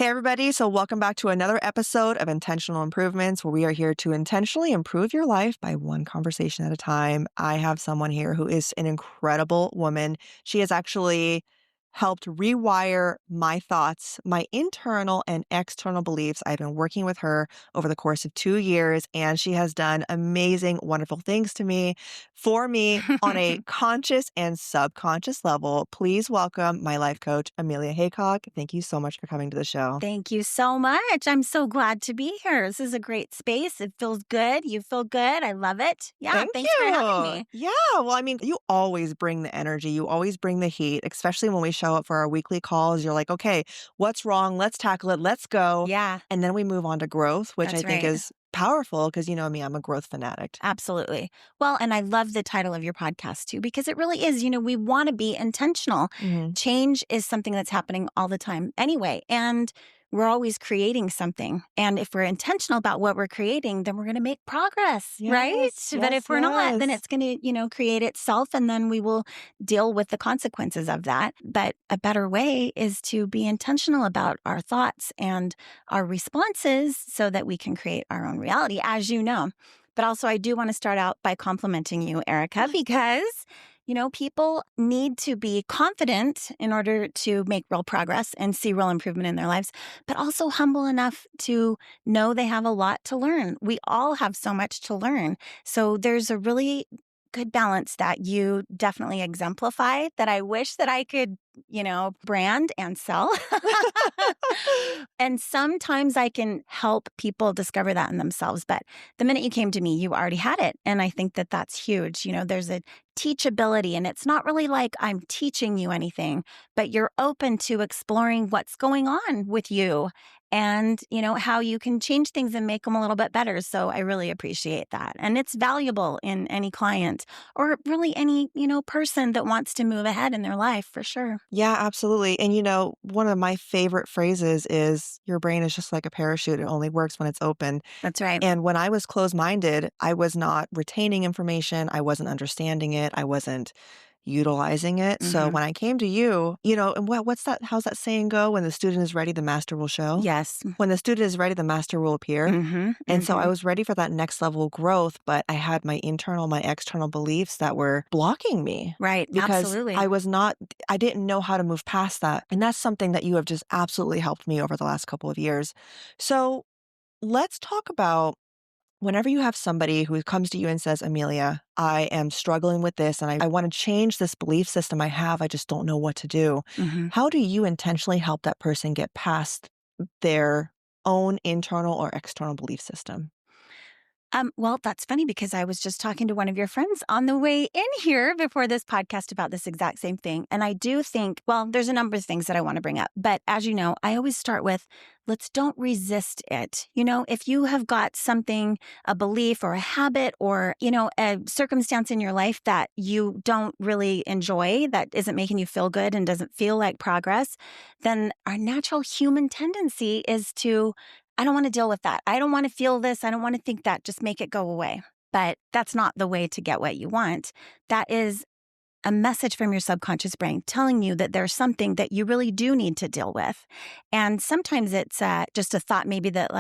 Hey, everybody. So, welcome back to another episode of Intentional Improvements, where we are here to intentionally improve your life by one conversation at a time. I have someone here who is an incredible woman. She has actually helped rewire my thoughts, my internal and external beliefs. I've been working with her over the course of 2 years, and she has done amazing, wonderful things for me on a conscious and subconscious level. Please welcome my life coach, Amelia Haycock. Thank you so much for coming to the show. Thank you so much. I'm so glad to be here. This is a great space. It feels good. You feel good. I love it. Yeah, Thank thanks for having you. me. Yeah. Well, I mean, you always bring the energy. You always bring the heat, especially when we show up for our weekly calls. You're like, okay, what's wrong? Let's tackle it. Let's go. Yeah, And then we move on to growth, which I that's think right. is powerful because you know me, I'm a growth fanatic. Absolutely. Well, and I love the title of your podcast too, because it really is, we want to be intentional. Hmm. Change is something that's happening all the time anyway. And we're always creating something. And if we're intentional about what we're creating, then we're going to make progress, right? Yes, But yes, if we're not, then yes. it's going to, create itself and then we will deal with the consequences of that. But a better way is to be intentional about our thoughts and our responses so that we can create our own reality, as you know. But also, I do want to start out by complimenting you, Erica, because people need to be confident in order to make real progress and see real improvement in their lives, but also humble enough to know they have a lot to learn. We all have so much to learn. So there's a really good balance that you definitely exemplify that I wish that I could, brand and sell. And sometimes I can help people discover that in themselves. But the minute you came to me, you already had it. And I think that that's huge. There's a teachability, and it's not really like I'm teaching you anything, but you're open to exploring what's going on with you and, how you can change things and make them a little bit better. So I really appreciate that. And it's valuable in any client or really any, person that wants to move ahead in their life for sure. Yeah, absolutely. And one of my favorite phrases is your brain is just like a parachute. It only works when it's open. That's right. And when I was closed-minded, I was not retaining information. I wasn't understanding it. I wasn't utilizing it. So Hmm. when I came to and what's that? How's that saying go? When the student is ready, the master will show. Yes. When the student is ready, the master will appear. Hmm. And so I Hmm. was ready for that next level of growth, but I had my internal, my external beliefs that were blocking me Right. because Absolutely. I didn't know how to move past that. And that's something that you have just absolutely helped me over the last couple of years. So let's talk about whenever you have somebody who comes to you and says, Amelia, I am struggling with this and I want to change this belief system I have. I just don't know what to do. Hmm. How do you intentionally help that person get past their own internal or external belief system? Well, that's funny because I was just talking to one of your friends on the way in here before this podcast about this exact same thing. And I do think, well, there's a number of things that I want to bring up. But as you know, I always start with let's don't resist it. If you have got something, a belief or a habit or, a circumstance in your life that you don't really enjoy, that isn't making you feel good and doesn't feel like progress, then our natural human tendency is to I don't want to deal with that. I don't want to feel this. I don't want to think that. Just make it go away. But that's not the way to get what you want. That is a message from your subconscious brain telling you that there's something that you really do need to deal with. And sometimes it's just a thought maybe that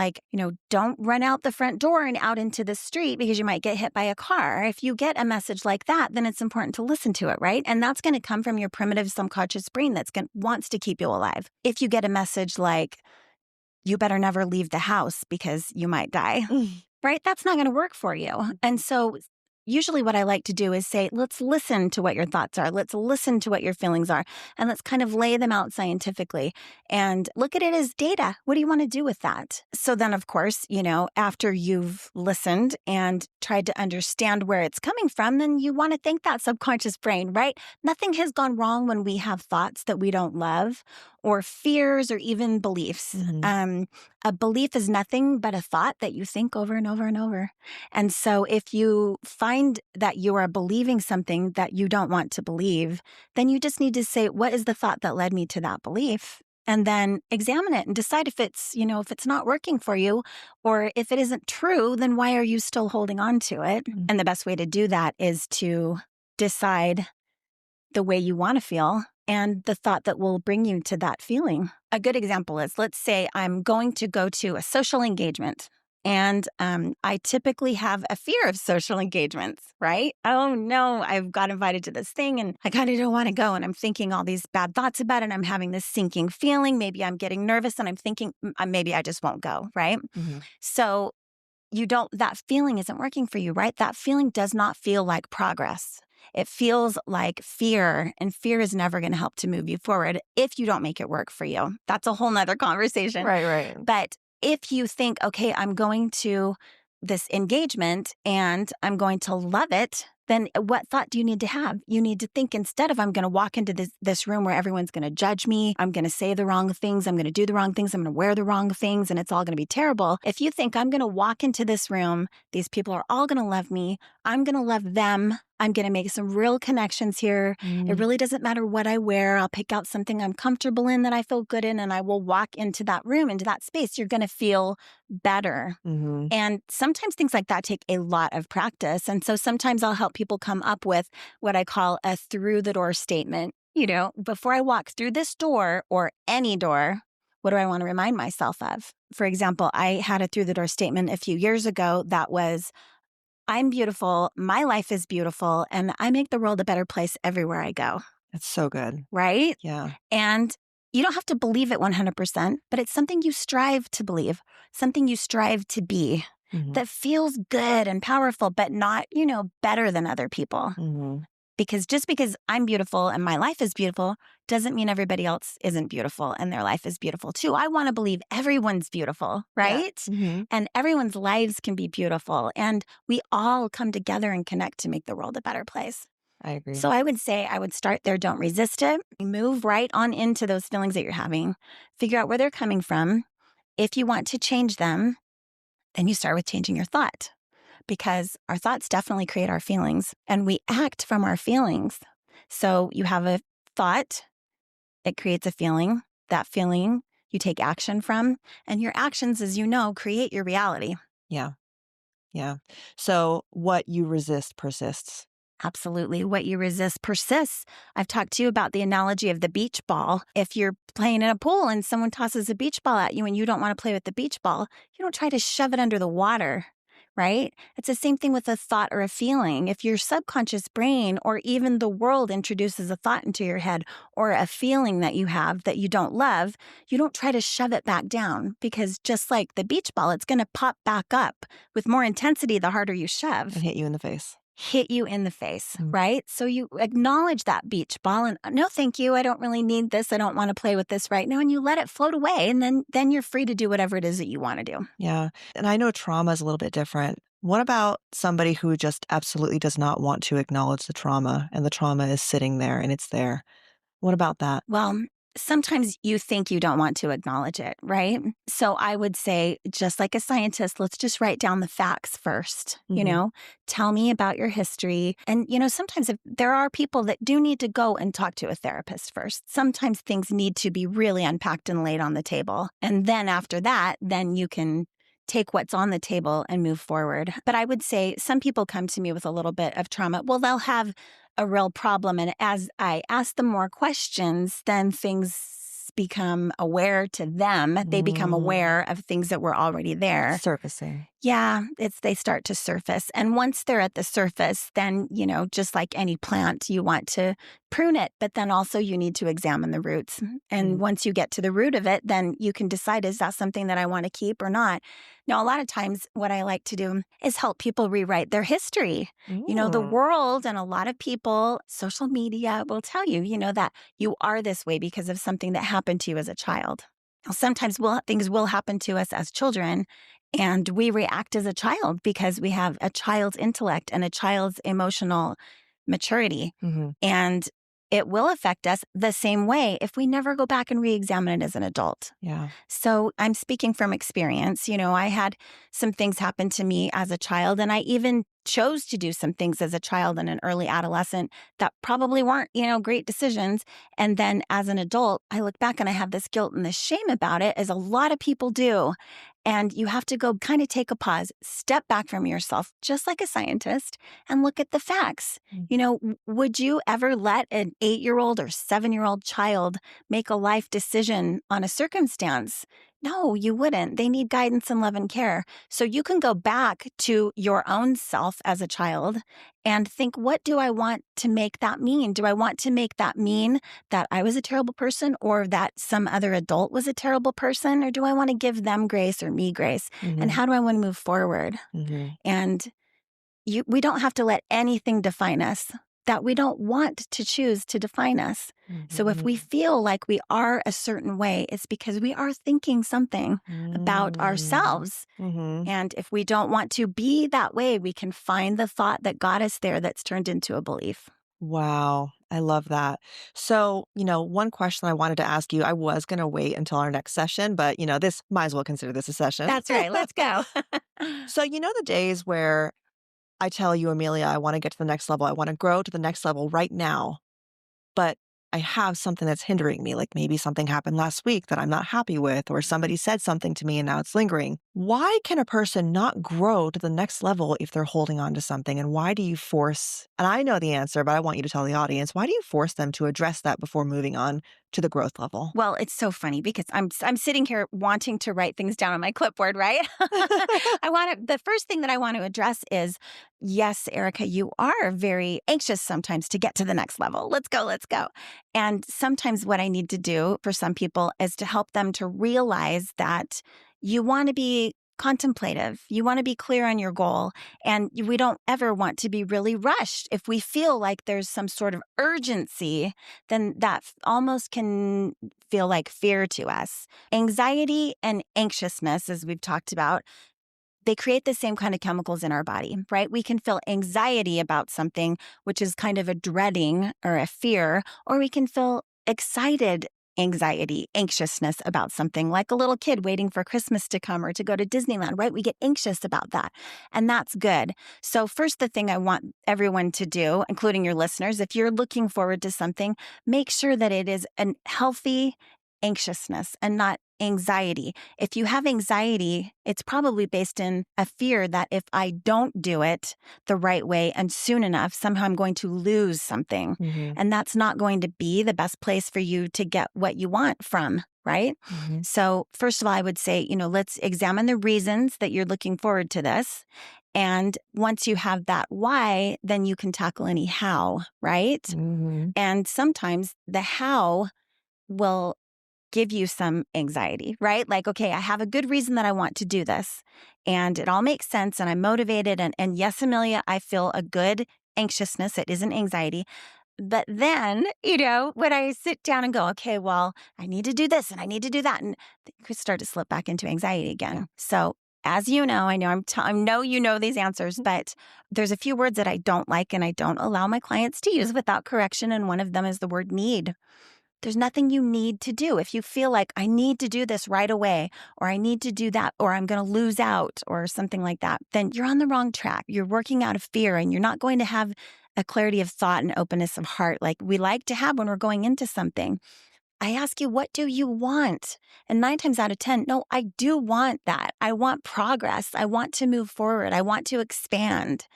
don't run out the front door and out into the street because you might get hit by a car. If you get a message like that, then it's important to listen to it, right? And that's going to come from your primitive subconscious brain wants to keep you alive. If you get a message like, you better never leave the house because you might die, right? That's not going to work for you. And so usually what I like to do is say, let's listen to what your thoughts are. Let's listen to what your feelings are. And let's kind of lay them out scientifically and look at it as data. What do you want to do with that? So then, of course, after you've listened and tried to understand where it's coming from, then you want to thank that subconscious brain, right? Nothing has gone wrong when we have thoughts that we don't love or fears or even beliefs. Mhm. A belief is nothing but a thought that you think over and over and over. And so if you find that you are believing something that you don't want to believe, then you just need to say, what is the thought that led me to that belief? And then examine it and decide if it's not working for you or if it isn't true, then why are you still holding on to it? Mhm. And the best way to do that is to decide the way you want to feel and the thought that will bring you to that feeling. A good example is, let's say I'm going to go to a social engagement. And I typically have a fear of social engagements, right? Oh no, I've got invited to this thing and I kind of don't want to go. And I'm thinking all these bad thoughts about it. I'm having this sinking feeling. Maybe I'm getting nervous and I'm thinking, maybe I just won't go, right? Mhm. So that feeling isn't working for you, right? That feeling does not feel like progress. It feels like fear, and fear is never going to help to move you forward if you don't make it work for you. That's a whole nother conversation. Right, right. But if you think, okay, I'm going to this engagement and I'm going to love it, then what thought do you need to have? You need to think, instead of I'm going to walk into this room where everyone's going to judge me, I'm going to say the wrong things, I'm going to do the wrong things, I'm going to wear the wrong things, and it's all going to be terrible. If you think, I'm going to walk into this room, these people are all going to love me, I'm going to love them, I'm going to make some real connections here. It Mm, really doesn't matter what I wear. I'll pick out something I'm comfortable in, that I feel good in, and I will walk into that room, into that space. You're going to feel better. mhm. And sometimes things like that take a lot of practice. And so sometimes I'll help people come up with what I call a through the door statement. Before I walk through this door or any door, what do I want to remind myself of? For example, I had a through the door statement a few years ago that was, I'm beautiful, my life is beautiful, and I make the world a better place everywhere I go. That's so good. Right? Yeah. And you don't have to believe it 100%, but it's something you strive to believe, something you strive to be, Mhm, that feels good and powerful, but not, better than other people. mhm. Because just because I'm beautiful and my life is beautiful doesn't mean everybody else isn't beautiful and their life is beautiful too. I want to believe everyone's beautiful, Yeah. right? Mhm. And everyone's lives can be beautiful. And we all come together and connect to make the world a better place. I agree. So I would say I would start there. Don't resist it. Move right on into those feelings that you're having. Figure out where they're coming from. If you want to change them, then you start with changing your thought, because our thoughts definitely create our feelings and we act from our feelings. So you have a thought, it creates a feeling. That feeling you take action from, and your actions, as you know, create your reality. Yeah. Yeah. So what you resist persists. Absolutely. What you resist persists. I've talked to you about the analogy of the beach ball. If you're playing in a pool and someone tosses a beach ball at you and you don't want to play with the beach ball, you don't try to shove it under the water, right? It's the same thing with a thought or a feeling. If your subconscious brain or even the world introduces a thought into your head or a feeling that you have that you don't love, you don't try to shove it back down, because just like the beach ball, it's going to pop back up with more intensity the harder you shove. And hit you in the face. Hit you in the face, Mm. right? So you acknowledge that beach ball and, no, thank you. I don't really need this. I don't want to play with this right now. And you let it float away. And then you're free to do whatever it is that you want to do. Yeah. And I know trauma is a little bit different. What about somebody who just absolutely does not want to acknowledge the trauma and the trauma is sitting there and it's there? What about that? Well, sometimes you think you don't want to acknowledge it, right? So I would say, just like a scientist, let's just write down the facts first. Mhm. Tell me about your history. And, sometimes if there are people that do need to go and talk to a therapist first, sometimes things need to be really unpacked and laid on the table. And then after that, then you can take what's on the table and move forward. But I would say some people come to me with a little bit of trauma. Well, they'll have a real problem. And as I ask them more questions, then things become aware to them. They become Mm. aware of things that were already there. Surfacing. Yeah, they start to surface. And once they're at the surface, then, just like any plant, you want to prune it, but then also you need to examine the roots. And Mm. once you get to the root of it, then you can decide, is that something that I want to keep or not? Now, a lot of times what I like to do is help people rewrite their history. The Mm. world and a lot of people, social media will tell you, that you are this way because of something that happened to you as a child. Now, sometimes things will happen to us as children, and we react as a child because we have a child's intellect and a child's emotional maturity. Mhm. And it will affect us the same way if we never go back and re-examine it as an adult. Yeah. So I'm speaking from experience. I had some things happen to me as a child, and I even chose to do some things as a child and an early adolescent that probably weren't, great decisions. And then as an adult, I look back and I have this guilt and this shame about it, as a lot of people do. And you have to go kind of take a pause, step back from yourself, just like a scientist, and look at the facts. Mm. Would you ever let an 8-year-old or 7-year-old child make a life decision on a circumstance? No, you wouldn't. They need guidance and love and care. So you can go back to your own self as a child and think, what do I want to make that mean? Do I want to make that mean that I was a terrible person or that some other adult was a terrible person? Or do I want to give them grace or me grace? And Mhm. how do I want to move forward? Mhm. And we don't have to let anything define us that we don't want to choose to define us. So if we Mhm. feel like we are a certain way, it's because we are thinking something about Mm. ourselves. Mhm. And if we don't want to be that way, we can find the thought that got us there that's turned into a belief. Wow, I love that. So, one question I wanted to ask you, I was going to wait until our next session, but, this might as well consider this a session. That's right. Let's go. So, the days where I tell you, Amelia, I want to get to the next level, I want to grow to the next level right now, but I have something that's hindering me, like maybe something happened last week that I'm not happy with, or somebody said something to me and now it's lingering. Why can a person not grow to the next level if they're holding on to something? And why do you force, and I know the answer, but I want you to tell the audience, why do you force them to address that before moving on to the growth level? Well, it's so funny because I'm sitting here wanting to write things down on my clipboard, right? The first thing that I want to address is, yes, Erica, you are very anxious sometimes to get to the next level. Let's go, let's go. And sometimes what I need to do for some people is to help them to realize that you want to be contemplative. You want to be clear on your goal. And we don't ever want to be really rushed. If we feel like there's some sort of urgency, then that almost can feel like fear to us. Anxiety and anxiousness, as we've talked about, they create the same kind of chemicals in our body, right? We can feel anxiety about something, which is kind of a dreading or a fear, or we can feel excited anxiety, anxiousness about something, like a little kid waiting for Christmas to come or to go to Disneyland, right? We get anxious about that. And that's good. So, first, the thing I want everyone to do, including your listeners, if you're looking forward to something, make sure that it is a healthy anxiousness and not anxiety. If you have anxiety, it's probably based in a fear that if I don't do it the right way and soon enough, somehow I'm going to lose something. Hmm. And that's not going to be the best place for you to get what you want from, right? Hmm. So, first of all, I would say, let's examine the reasons that you're looking forward to this. And once you have that why, then you can tackle any how, right? Hmm. And sometimes the how will give you some anxiety, right? Like, okay, I have a good reason that I want to do this and it all makes sense and I'm motivated. And yes, Amelia, I feel a good anxiousness. It isn't anxiety. But then, when I sit down and go, okay, well, I need to do this and I need to do that. And you could start to slip back into anxiety Yeah. again. So as you know, I know I know you know these answers, but there's a few words that I don't like and I don't allow my clients to use without correction. And one of them is the word need. There's nothing you need to do. If you feel like I need to do this right away, or I need to do that, or I'm going to lose out, or something like that, then you're on the wrong track. You're working out of fear and you're not going to have a clarity of thought and openness of heart like we like to have when we're going into something. I ask you, what do you want? And 9 times out of 10, no, I do want that. I want progress. I want to move forward. I want to expand.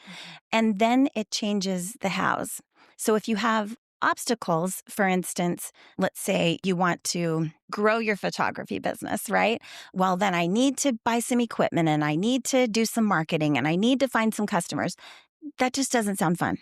And then it changes the hows. So if you have obstacles, for instance, let's say you want to grow your photography business, right? Well, then I need to buy some equipment and I need to do some marketing and I need to find some customers. That just doesn't sound fun.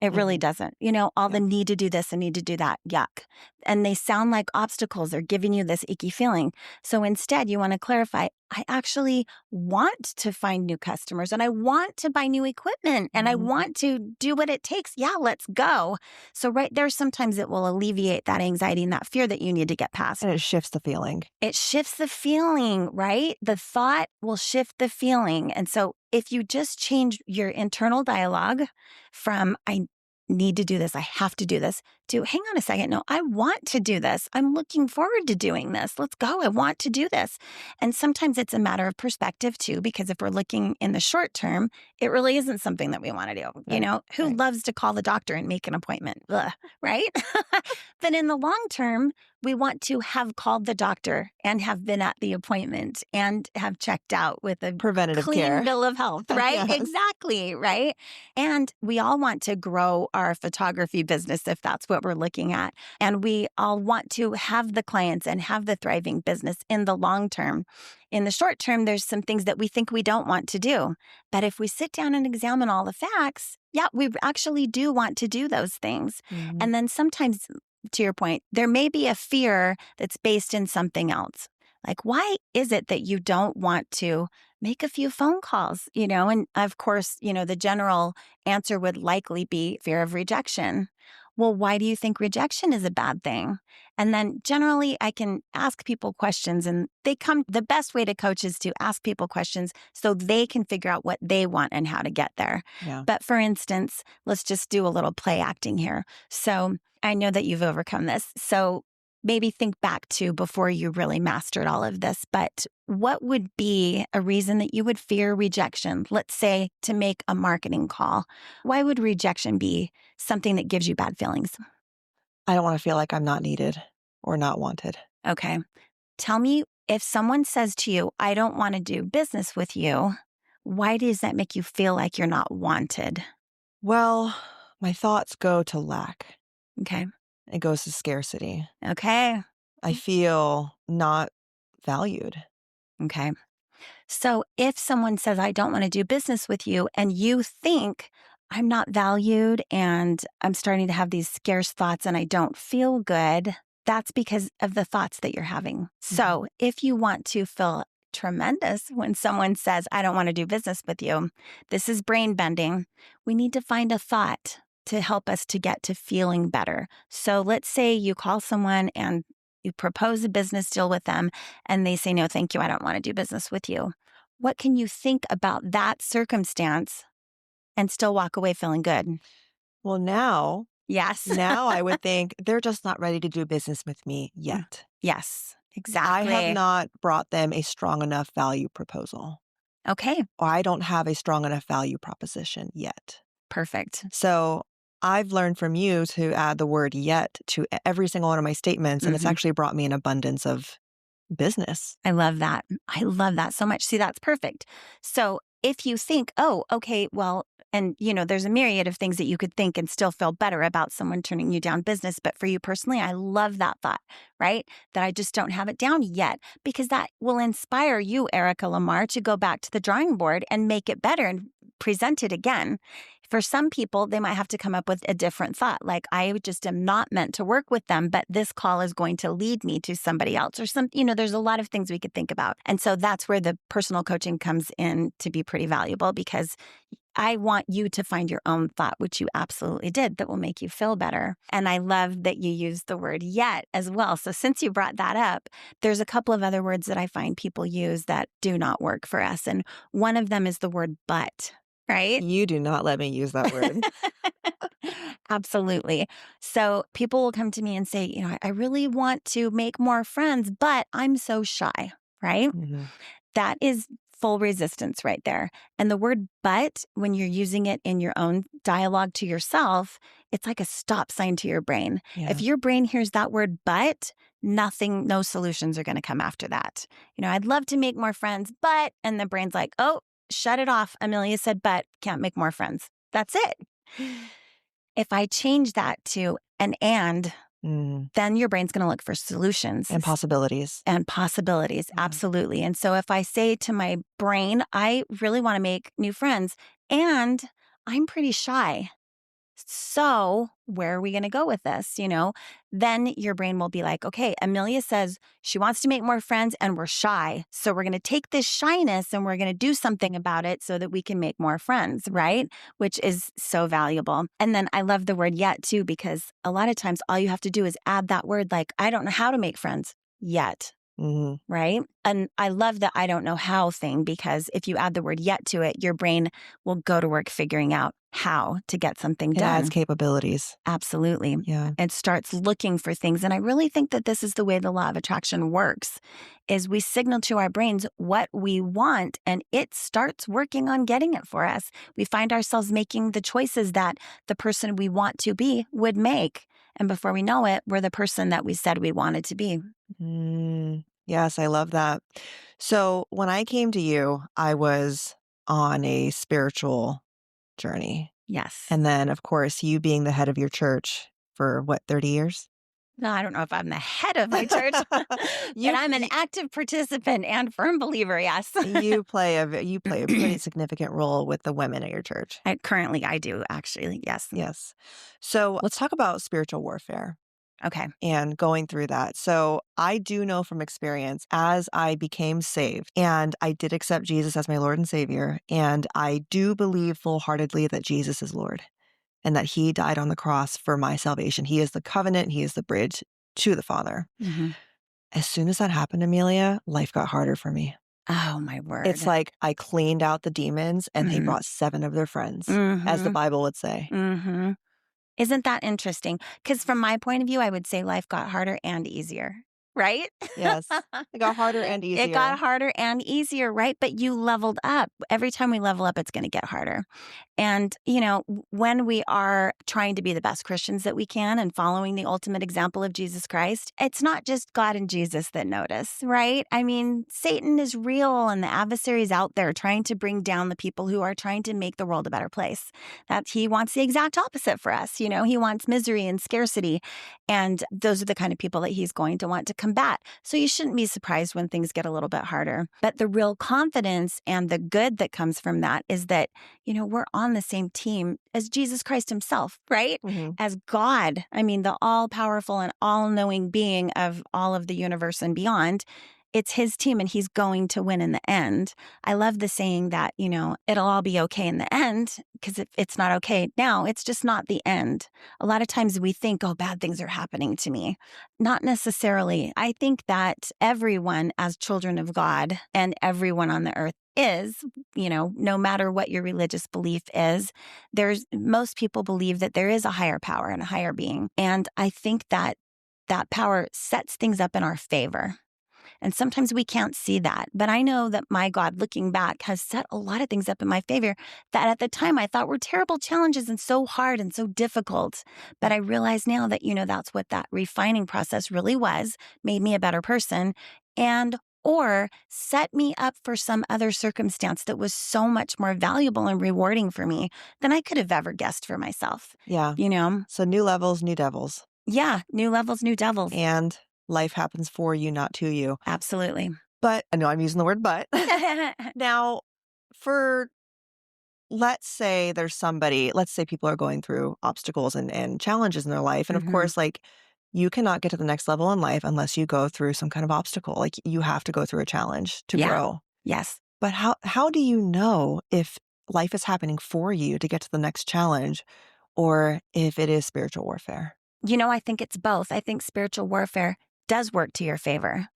It really Hmm. doesn't. All Yeah. the need to do this and need to do that. Yuck. And they sound like obstacles. They're giving you this icky feeling. So instead, you want to clarify, I actually want to find new customers and I want to buy new equipment and I Hmm. want to do what it takes. Yeah, let's go. So right there, sometimes it will alleviate that anxiety and that fear that you need to get past. And it shifts the feeling. It shifts the feeling, right? The thought will shift the feeling. And so if you just change your internal dialogue from, I need to do this, I have to do this, to hang on a second, no, I want to do this. I'm looking forward to doing this. Let's go. I want to do this. And sometimes it's a matter of perspective too, because if we're looking in the short term, it really isn't something that we want to do. Right. Who Right. loves to call the doctor and make an appointment? Ugh, right? But in the long term, We want to have called the doctor and have been at the appointment and have checked out with a Preventative clean care. bill of health, right? Yes. Exactly, right? And we all want to grow our photography business if that's what we're looking at. And we all want to have the clients and have the thriving business in the long term. In the short term, there's some things that we think we don't want to do. But if we sit down and examine all the facts, yeah, we actually do want to do those things. Mhm. And then sometimes, to your point, there may be a fear that's based in something else. Like, why is it that you don't want to make a few phone calls? And of course, the general answer would likely be fear of rejection. Well, why do you think rejection is a bad thing? And then generally, I can ask people questions, and the best way to coach is to ask people questions so they can figure out what they want and how to get there. Yeah. But for instance, let's just do a little play acting here. So I know that you've overcome this. So maybe think back to before you really mastered all of this, but what would be a reason that you would fear rejection? Let's say to make a marketing call. Why would rejection be something that gives you bad feelings? I don't want to feel like I'm not needed or not wanted. Okay. Tell me, if someone says to you, I don't want to do business with you, why does that make you feel like you're not wanted? Well, my thoughts go to lack. Okay. It goes to scarcity. Okay. I feel not valued. Okay. So if someone says, I don't want to do business with you, and you think, I'm not valued and I'm starting to have these scarce thoughts and I don't feel good, that's because of the thoughts that you're having. So if you want to feel tremendous when someone says, I don't want to do business with you, this is brain bending. We need to find a thought to help us to get to feeling better. So let's say you call someone and you propose a business deal with them and they say, no, thank you. I don't want to do business with you. What can you think about that circumstance and still walk away feeling good? Well, now Yes. I would think they're just not ready to do business with me yet. Yes, I have exactly. not brought them a strong enough value proposal, Okay, or I don't have a strong enough value proposition yet. perfect. So I've learned from you to add the word yet to every single one of my statements, and it's Mhm. actually brought me an abundance of business. I love that. I love that so much. See, that's perfect. So if you think, oh, okay, well, and there's a myriad of things that you could think and still feel better about someone turning you down business. But for you personally, I love that thought, right? That I just don't have it down yet, because that will inspire you, Erica LeMarr, to go back to the drawing board and make it better and present it again. For some people, they might have to come up with a different thought, like, I just am not meant to work with them, but this call is going to lead me to somebody else, or there's a lot of things we could think about. And so that's where the personal coaching comes in to be pretty valuable, because I want you to find your own thought, which you absolutely did, that will make you feel better. And I love that you used the word yet as well. So since you brought that up, there's a couple of other words that I find people use that do not work for us. And one of them is the word but. Right? You do not let me use that word. Absolutely. So people will come to me and say, I really want to make more friends, but I'm so shy, right? Mhm. That is full resistance right there. And the word but, when you're using it in your own dialogue to yourself, it's like a stop sign to your brain. If Yeah. your brain hears that word but, no solutions are going to come after that. I'd love to make more friends, but, and the brain's like, oh, shut it off. Amelia said, but can't make more friends. That's it. If I change that to an Mm. then your brain's going to look for solutions And possibilities. and possibilities. Yeah. Absolutely. And so if I say to my brain, I really want to make new friends and I'm pretty shy. So where are we going to go with this? Then your brain will be like, okay, Amelia says she wants to make more friends and we're shy. So we're going to take this shyness and we're going to do something about it so that we can make more friends, right? Which is so valuable. And then I love the word yet too, because a lot of times all you have to do is add that word, like, I don't know how to make friends yet. Mhm. Right? And I love the I don't know how thing, because if you add the word yet to it, your brain will go to work figuring out how to get something It done. adds capabilities. Absolutely. Yeah. It starts looking for things. And I really think that this is the way the law of attraction works, is we signal to our brains what we want and it starts working on getting it for us. We find ourselves making the choices that the person we want to be would make. And before we know it, we're the person that we said we wanted to be. Yes, I love that. So when I came to you, I was on a spiritual journey. Yes. And then, of course, you being the head of your church for what, 30 years? No, I don't know if I'm the head of my church, but you, I'm an you active participant and firm believer. Yes. you play a pretty significant role with the women at your church. Currently, I do actually. Yes. Yes. So let's talk about spiritual warfare Okay. and going through that. So I do know from experience as I became saved and I did accept Jesus as my Lord and Savior. And I do believe full heartedly that Jesus is Lord and that he died on the cross for my salvation. He is the covenant. He is the bridge to the Father. Hmm. As soon as that happened, Amelia, life got harder for me. Oh, my It's word. like I cleaned out the demons and they Hmm. brought 7 of their friends, as the Hmm. Bible would say. Hmm. Isn't that interesting? Because from my point of view, I would say life got harder and easier, right? Yes, it got harder and It got easier. harder and easier, right? But you leveled up. Every time we level up, it's going to get harder. And, when we are trying to be the best Christians that we can and following the ultimate example of Jesus Christ, it's not just God and Jesus that notice, right? I mean, Satan is real and the adversary is out there trying to bring down the people who are trying to make the world a better place. That he wants the exact opposite for us. He wants misery and scarcity. And those are the kind of people that he's going to want to combat. So you shouldn't be surprised when things get a little bit harder. But the real confidence and the good that comes from that is that, we're on the same team as Jesus Christ himself, right? Mhm. As God, I mean, the all powerful and all knowing being of all of the universe and beyond. It's his team and he's going to win in the end. I love the saying that, it'll all be okay in the end, because if it's not okay now, it's just not the end. A lot of times we think, oh, bad things are happening to me. Not necessarily. I think that everyone, as children of God and everyone on the earth is, no matter what your religious belief is, most people believe that there is a higher power and a higher being. And I think that that power sets things up in our favor. And sometimes we can't see that. But I know that my God, looking back, has set a lot of things up in my favor that at the time I thought were terrible challenges and so hard and so difficult. But I realize now that, that's what that refining process really was, made me a better person, and or set me up for some other circumstance that was so much more valuable and rewarding for me than I could have ever guessed for myself. Yeah. You know? So new levels, new devils. Yeah, new levels, new devils. And life happens for you, not to you. Absolutely. But I know I'm using the word but. Now, for let's say there's somebody, let's say people are going through obstacles and challenges in their life. And of Mhm. course, like you cannot get to the next level in life unless you go through some kind of obstacle. Like you have to go through a challenge to Yeah. grow. Yes. But how do you know if life is happening for you to get to the next challenge or if it is spiritual warfare? I think it's both. I think spiritual warfare does work to your favor.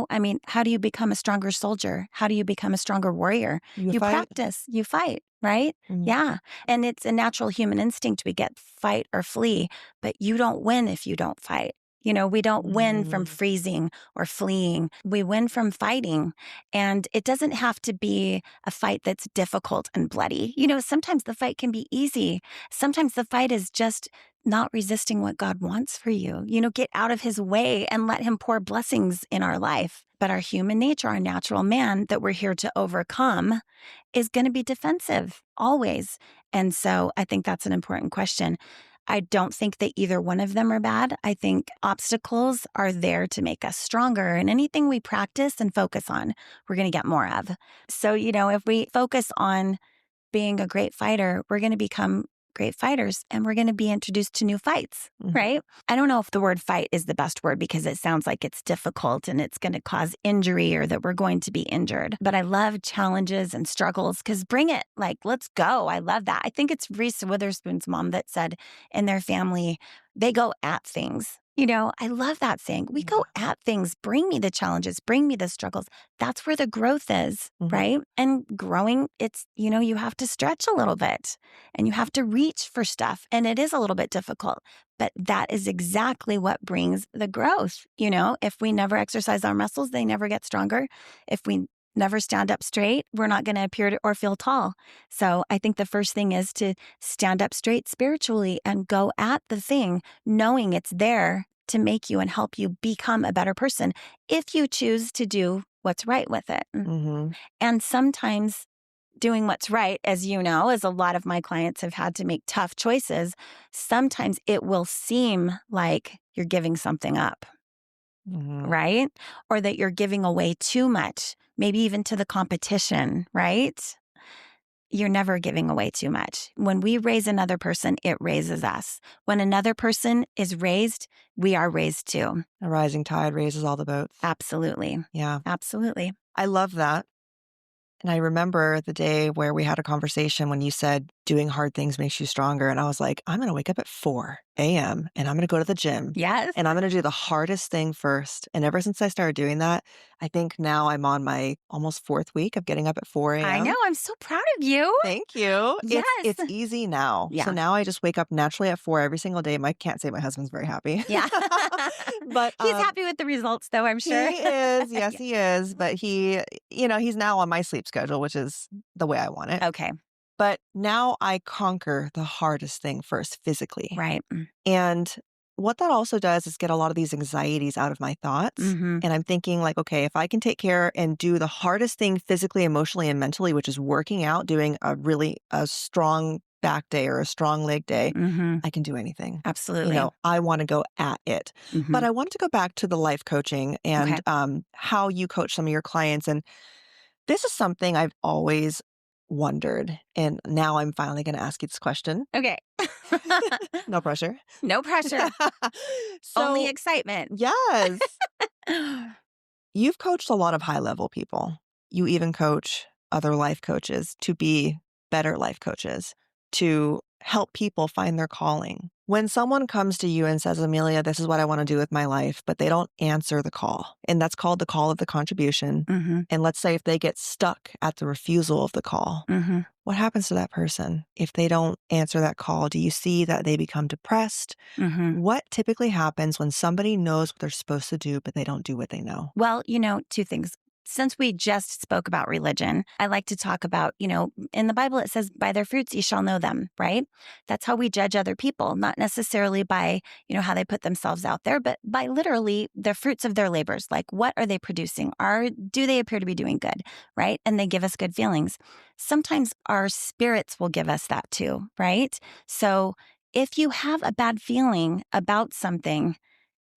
I mean, how do you become a stronger soldier? How do you become a stronger warrior? You You fight? practice, you fight, right? Mm, Yeah. And it's a natural human instinct. We get fight or flee, but you don't win if you don't fight. We don't win from mm, freezing or fleeing. We win from fighting. And it doesn't have to be a fight that's difficult and bloody. Sometimes the fight can be easy. Sometimes the fight is just not resisting what God wants for you. Get out of his way and let him pour blessings in our life. But our human nature, our natural man that we're here to overcome is going to be defensive always. And so I think that's an important question. I don't think that either one of them are bad. I think obstacles are there to make us stronger, and anything we practice and focus on, we're going to get more of. So, if we focus on being a great fighter, we're going to become great fighters and we're going to be introduced to new fights, mhm. right? I don't know if the word fight is the best word because it sounds like it's difficult and it's going to cause injury or that we're going to be injured. But I love challenges and struggles because bring it, like, let's go. I love that. I think it's Reese Witherspoon's mom that said in their family, they go at things. I love that saying. We go at things. Bring me the challenges, bring me the struggles. That's where the growth is, Mhm. right? And growing, it's, you have to stretch a little bit and you have to reach for stuff. And it is a little bit difficult, but that is exactly what brings the growth. If we never exercise our muscles, they never get stronger. If we never stand up straight, we're not going to appear to or feel tall. So I think the first thing is to stand up straight spiritually and go at the thing, knowing it's there to make you and help you become a better person if you choose to do what's right with it. Mm-hmm. And sometimes doing what's right, as you know, as a lot of my clients have had to make tough choices, sometimes it will seem like you're giving something up, Mm-hmm. right? Or that you're giving away too much, maybe even to the competition, right? You're never giving away too much. When we raise another person, it raises us. When another person is raised, we are raised too. A rising tide raises all the boats. Absolutely. Yeah. Absolutely. I love that. And I remember the day where we had a conversation when you said doing hard things makes you stronger. And I was like, I'm going to wake up at 4 a.m. and I'm going to go to the gym Yes. and I'm going to do the hardest thing first. And ever since I started doing that, I think now I'm on my almost 4th week of getting up at 4 I know. a.m. I'm so proud of you. Thank you. Yes. It's easy now. Yeah. So now I just wake up naturally at 4 every single day. I can't say my husband's very happy. Yeah. But he's happy with the results, though, I'm sure. he is. Yes, he is. But he's now on my sleep schedule, which is the way I want it. Okay. But now I conquer the hardest thing first physically. Right. And what that also does is get a lot of these anxieties out of my thoughts. Mm-hmm. And I'm thinking like, okay, if I can take care and do the hardest thing physically, emotionally, and mentally, which is working out, doing a strong back day or a strong leg day, Mm-hmm. I can do anything. Absolutely. I want to go at it. Mm-hmm. But I wanted to go back to the life coaching and how you coach some of your clients. And this is something I've always wondered. And now I'm finally going to ask you this question. Okay. No pressure. No pressure. Only excitement. Yes. You've coached a lot of high-level people. You even coach other life coaches to be better life coaches, to help people find their calling. When someone comes to you and says, Amelia, this is what I want to do with my life, but they don't answer the call, and that's called the call of the contribution. Mm-hmm. And let's say if they get stuck at the refusal of the call, Mm-hmm. what happens to that person if they don't answer that call? Do you see that they become depressed? Mm-hmm. What typically happens when somebody knows what they're supposed to do, but they don't do what they know? Well, two things. Since we just spoke about religion, I like to talk about, in the Bible, it says, by their fruits ye shall know them, right? That's how we judge other people, not necessarily by, how they put themselves out there, but by literally the fruits of their labors. Like, what are they producing? Do they appear to be doing good, right? And they give us good feelings. Sometimes our spirits will give us that too, right? So if you have a bad feeling about something,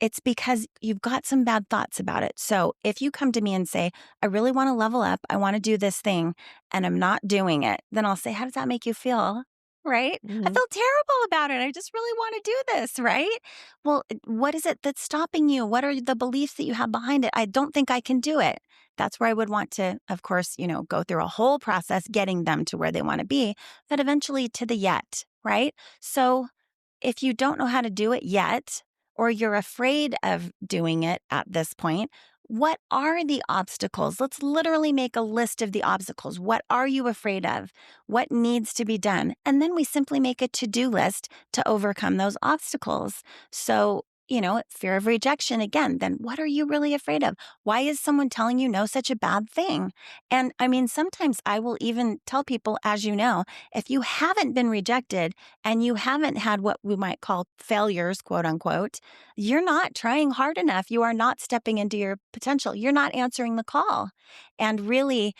it's because you've got some bad thoughts about it. So if you come to me and say, I really want to level up, I want to do this thing, and I'm not doing it, then I'll say, how does that make you feel? Right? Mm-hmm. I feel terrible about it. I just really want to do this, right? Well, what is it that's stopping you? What are the beliefs that you have behind it? I don't think I can do it. That's where I would want to, of course, go through a whole process getting them to where they want to be, but eventually to the yet, right? So if you don't know how to do it yet, or you're afraid of doing it at this point, what are the obstacles? Let's literally make a list of the obstacles. What are you afraid of? What needs to be done? And then we simply make a to-do list to overcome those obstacles. So, fear of rejection again, then what are you really afraid of? Why is someone telling you no such a bad thing? And sometimes I will even tell people, as you know, if you haven't been rejected and you haven't had what we might call failures, quote unquote, you're not trying hard enough. You are not stepping into your potential. You're not answering the call. And really,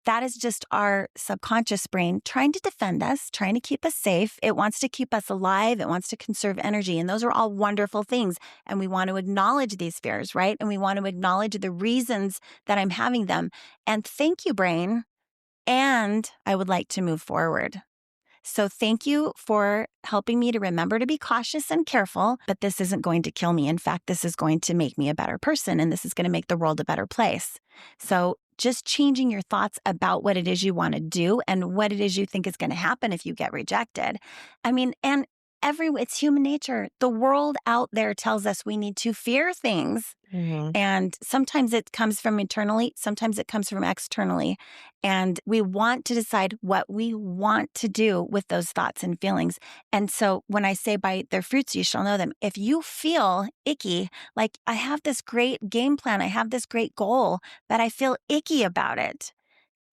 that is just our subconscious brain trying to defend us, trying to keep us safe. It wants to keep us alive. It wants to conserve energy. And those are all wonderful things. And we want to acknowledge these fears, right? And we want to acknowledge the reasons that I'm having them. And thank you, brain. And I would like to move forward. So thank you for helping me to remember to be cautious and careful, but this isn't going to kill me. In fact, this is going to make me a better person, and this is going to make the world a better place. So just changing your thoughts about what it is you want to do and what it is you think is going to happen if you get rejected. And it's human nature. The world out there tells us we need to fear things. Mhm. And sometimes it comes from internally, sometimes it comes from externally. And we want to decide what we want to do with those thoughts and feelings. And so when I say by their fruits, you shall know them. If you feel icky, like I have this great game plan, I have this great goal, but I feel icky about it,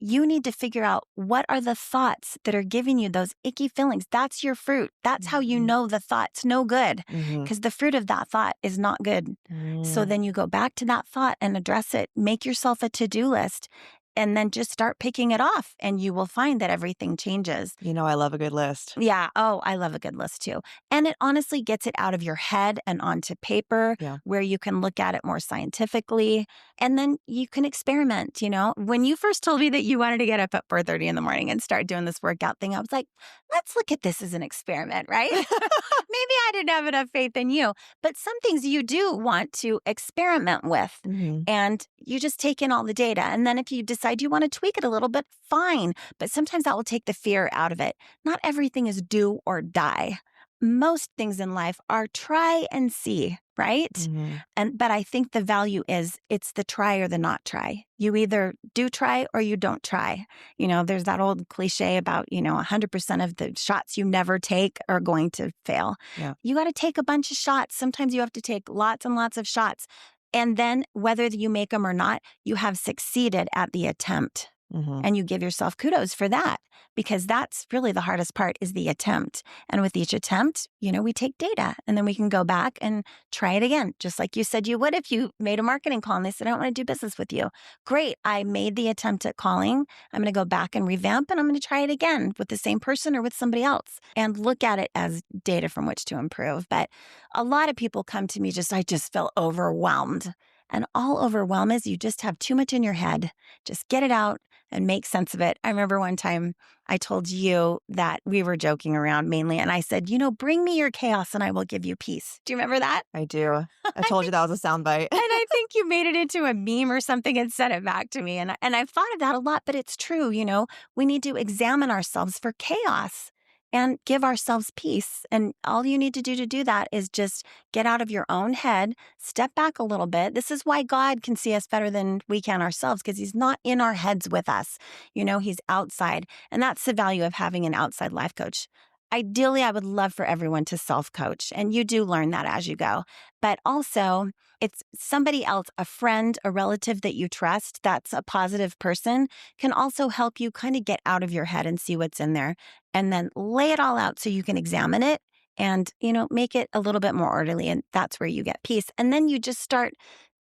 you need to figure out what are the thoughts that are giving you those icky feelings. That's your fruit. That's how you Mhm. know the thought's no good, Mhm. because the fruit of that thought is not good. So Mm. then you go back to that thought and address it. Make yourself a to-do list and then just start picking it off, and you will find that everything changes. You know I love a good list. Yeah. Oh, I love a good list too. And it honestly gets it out of your head and onto paper Yeah. where you can look at it more scientifically. And then you can experiment. When you first told me that you wanted to get up at 4:30 in the morning and start doing this workout thing, I was like, let's look at this as an experiment, right? Maybe I didn't have enough faith in you. But some things you do want to experiment with. Mhm. And you just take in all the data. And then if you decide you want to tweak it a little bit, fine. But sometimes that will take the fear out of it. Not everything is do or die. Most things in life are try and see, right? Mhm. But I think the value is it's the try or the not try. You either do try or you don't try. There's that old cliche about, 100% of the shots you never take are going to fail. Yeah. You got to take a bunch of shots. Sometimes you have to take lots and lots of shots. And then whether you make them or not, you have succeeded at the attempt. Mhm. And you give yourself kudos for that, because that's really the hardest part is the attempt. And with each attempt, we take data and then we can go back and try it again. Just like you said you would if you made a marketing call and they said, I don't want to do business with you. Great. I made the attempt at calling. I'm going to go back and revamp and I'm going to try it again with the same person or with somebody else and look at it as data from which to improve. But a lot of people come to me I just feel overwhelmed. And all overwhelm is you just have too much in your head. Just get it out and make sense of it. I remember one time I told you that we were joking around mainly, and I said, bring me your chaos and I will give you peace. Do you remember that? I do. I I told you think, that was a soundbite. and I think you made it into a meme or something and sent it back to me. And I've thought of that a lot, but it's true. We need to examine ourselves for chaos and give ourselves peace. And all you need to do that is just get out of your own head, step back a little bit. This is why God can see us better than we can ourselves, because he's not in our heads with us. He's outside. And that's the value of having an outside life coach. Ideally, I would love for everyone to self-coach, and you do learn that as you go. But also, it's somebody else, a friend, a relative that you trust, that's a positive person, can also help you kind of get out of your head and see what's in there, and then lay it all out so you can examine it and, make it a little bit more orderly. And that's where you get peace. And then you just start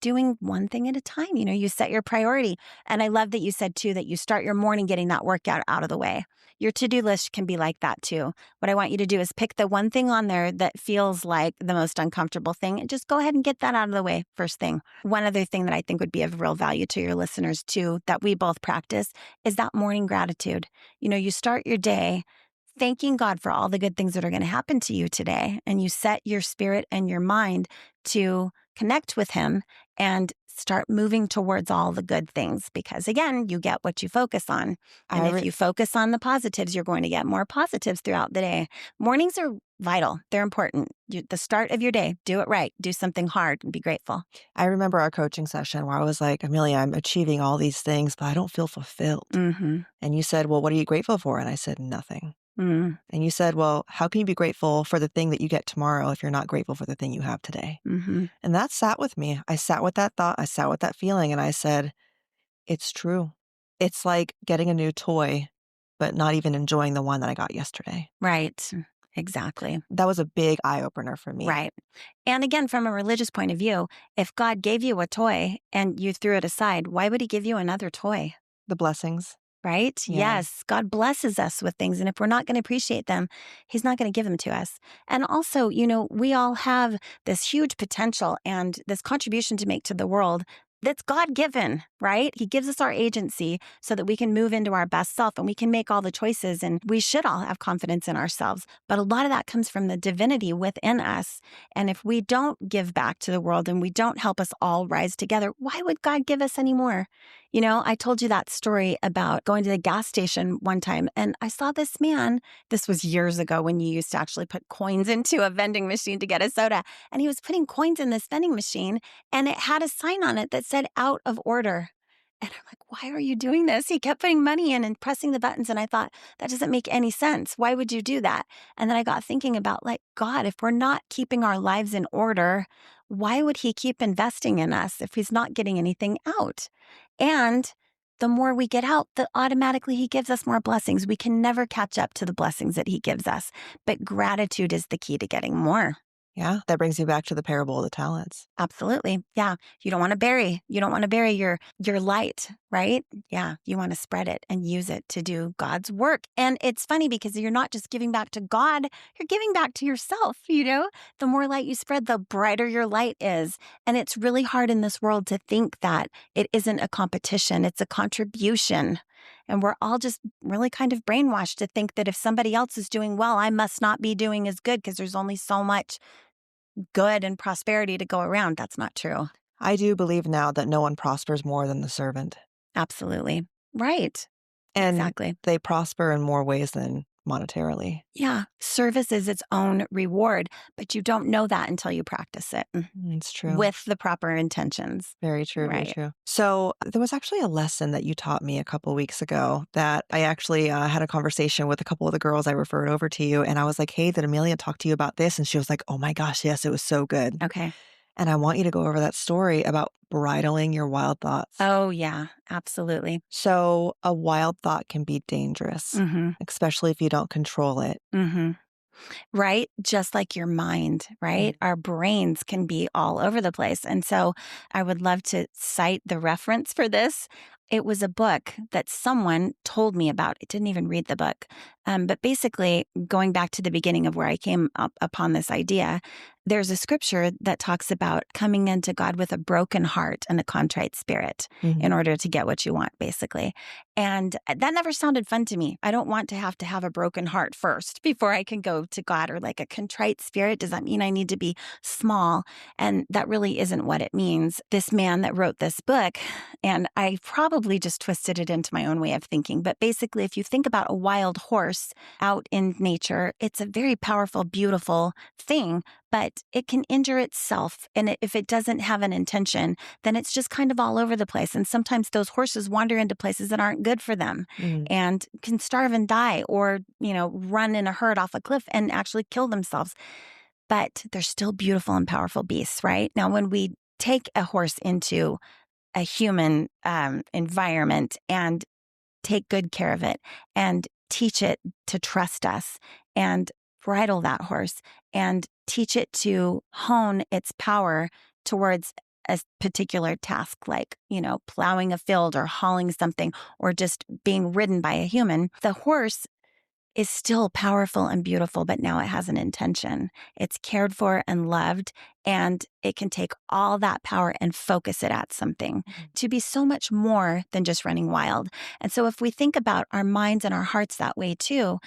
doing one thing at a time. You set your priority. And I love that you said too, that you start your morning getting that workout out of the way. Your to-do list can be like that too. What I want you to do is pick the one thing on there that feels like the most uncomfortable thing and just go ahead and get that out of the way first thing. One other thing that I think would be of real value to your listeners too, that we both practice, is that morning gratitude. You start your day thanking God for all the good things that are going to happen to you today. And you set your spirit and your mind to connect with Him and start moving towards all the good things, because again, you get what you focus on. And I if you focus on the positives, you're going to get more positives throughout the day. Mornings are vital. They're important. The start of your day, do it right. Do something hard and be grateful. I remember our coaching session where I was like, Amelia, I'm achieving all these things, but I don't feel fulfilled. Mm-hmm. And you said, well, what are you grateful for? And I said, nothing. Mm-hmm. And you said, well, how can you be grateful for the thing that you get tomorrow if you're not grateful for the thing you have today? Mm-hmm. And that sat with me. I sat with that thought. I sat with that feeling. And I said, it's true. It's like getting a new toy, but not even enjoying the one that I got yesterday. Right. Exactly. That was a big eye opener for me. Right. And again, from a religious point of view, if God gave you a toy and you threw it aside, why would He give you another toy? The blessings. Right? Yeah. Yes. God blesses us with things. And if we're not going to appreciate them, He's not going to give them to us. And also, we all have this huge potential and this contribution to make to the world. that's God-given, right? He gives us our agency so that we can move into our best self and we can make all the choices, and we should all have confidence in ourselves. But a lot of that comes from the divinity within us. And if we don't give back to the world and we don't help us all rise together, why would God give us any more? I told you that story about going to the gas station one time and I saw this man. This was years ago when you used to actually put coins into a vending machine to get a soda. And he was putting coins in this vending machine and it had a sign on it that said out of order. And I'm like, why are you doing this? He kept putting money in and pressing the buttons. And I thought, that doesn't make any sense. Why would you do that? And then I got thinking about, like, God, if we're not keeping our lives in order, why would he keep investing in us if he's not getting anything out? And the more we get out, the automatically he gives us more blessings. We can never catch up to the blessings that he gives us. But gratitude is the key to getting more. Yeah, that brings me back to the parable of the talents. Absolutely. Yeah. You don't want to bury your light, right? Yeah. You want to spread it and use it to do God's work. And it's funny because you're not just giving back to God, you're giving back to yourself. The more light you spread, the brighter your light is. And it's really hard in this world to think that it isn't a competition, it's a contribution. And we're all just really kind of brainwashed to think that if somebody else is doing well, I must not be doing as good because there's only so much good and prosperity to go around. That's not true. I do believe now that no one prospers more than the servant. Absolutely. Right. And Exactly. they prosper in more ways than monetarily. Yeah. Service is its own reward, but you don't know that until you practice it It's true. with the proper intentions. Very true, very Right. true. So there was actually a lesson that you taught me a couple weeks ago that I actually had a conversation with a couple of the girls I referred over to you. And I was like, hey, did Amelia talk to you about this? And she was like, oh my gosh, yes, it was so good. Okay. And I want you to go over that story about bridling your wild thoughts. Oh, yeah. Absolutely. So a wild thought can be dangerous, Mm-hmm. especially if you don't control it. Mm-hmm. Right? Just like your mind, right? Our brains can be all over the place. And so I would love to cite the reference for this. It was a book that someone told me about. I didn't even read the book. But basically, going back to the beginning of where I came up upon this idea, there's a scripture that talks about coming into God with a broken heart and a contrite spirit in order to get what you want, basically. And that never sounded fun to me. I don't want to have a broken heart first before I can go to God, or like a contrite spirit. Does that mean I need to be small? And that really isn't what it means. This man that wrote this book, and I probably just twisted it into my own way of thinking, but basically, if you think about a wild horse out in nature, it's a very powerful, beautiful thing, but it can injure itself. And if it doesn't have an intention, then it's just kind of all over the place. And sometimes those horses wander into places that aren't good for them and can starve and die, or, run in a herd off a cliff and actually kill themselves. But they're still beautiful and powerful beasts, right? Now, when we take a horse into a human environment and take good care of it and teach it to trust us and bridle that horse and teach it to hone its power towards a particular task, like, plowing a field or hauling something or just being ridden by a human. The horse is still powerful and beautiful, but now it has an intention. It's cared for and loved, and it can take all that power and focus it at something to be so much more than just running wild. And so if we think about our minds and our hearts that way too,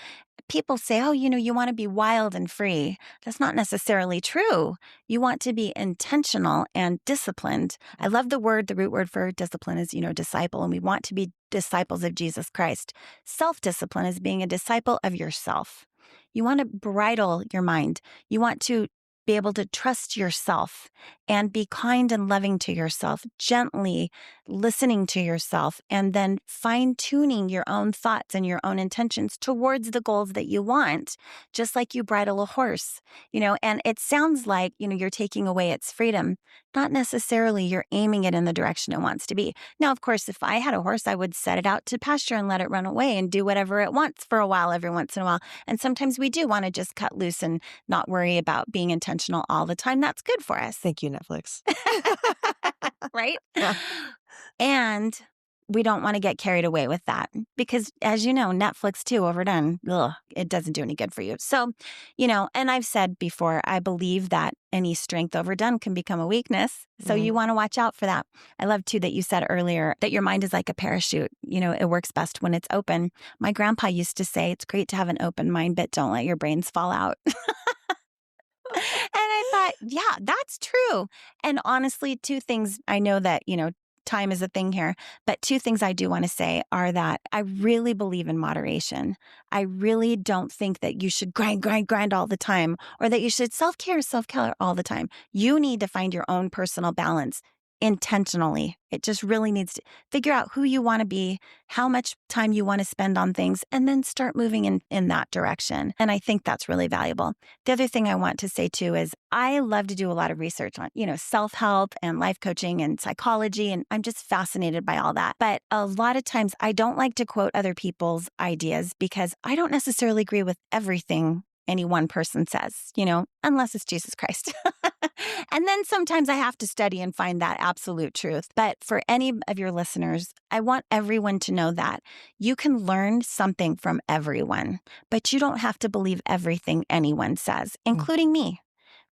people say, oh, you want to be wild and free. That's not necessarily true. You want to be intentional and disciplined. I love the root word for discipline is, disciple, and we want to be disciples of Jesus Christ. Self-discipline is being a disciple of yourself. You want to bridle your mind. You want to be able to trust yourself and be kind and loving to yourself, gently listening to yourself, and then fine-tuning your own thoughts and your own intentions towards the goals that you want, just like you bridle a horse, and it sounds like, you're taking away its freedom. Not necessarily. You're aiming it in the direction it wants to be. Now, of course, if I had a horse, I would set it out to pasture and let it run away and do whatever it wants for a while, every once in a while. And sometimes we do want to just cut loose and not worry about being intentional all the time. That's good for us. Thank you, Netflix. Right? Yeah. And we don't want to get carried away with that because, as you know, Netflix too, overdone, ugh, it doesn't do any good for you. So, and I've said before, I believe that any strength overdone can become a weakness. So you Mm. want to watch out for that. I love too that you said earlier that your mind is like a parachute. It works best when it's open. My grandpa used to say, it's great to have an open mind, but don't let your brains fall out. And I thought, yeah, that's true. And honestly, two things I know that, time is a thing here, but two things I do want to say are that I really believe in moderation. I really don't think that you should grind all the time or that you should self-care all the time. You need to find your own personal balance intentionally. It just really needs to figure out who you want to be, how much time you want to spend on things, and then start moving in that direction. And I think that's really valuable. The other thing I want to say too is I love to do a lot of research on, self-help and life coaching and psychology. And I'm just fascinated by all that. But a lot of times I don't like to quote other people's ideas because I don't necessarily agree with everything any one person says, unless it's Jesus Christ. And then sometimes I have to study and find that absolute truth. But for any of your listeners, I want everyone to know that you can learn something from everyone, but you don't have to believe everything anyone says, Mm. including me.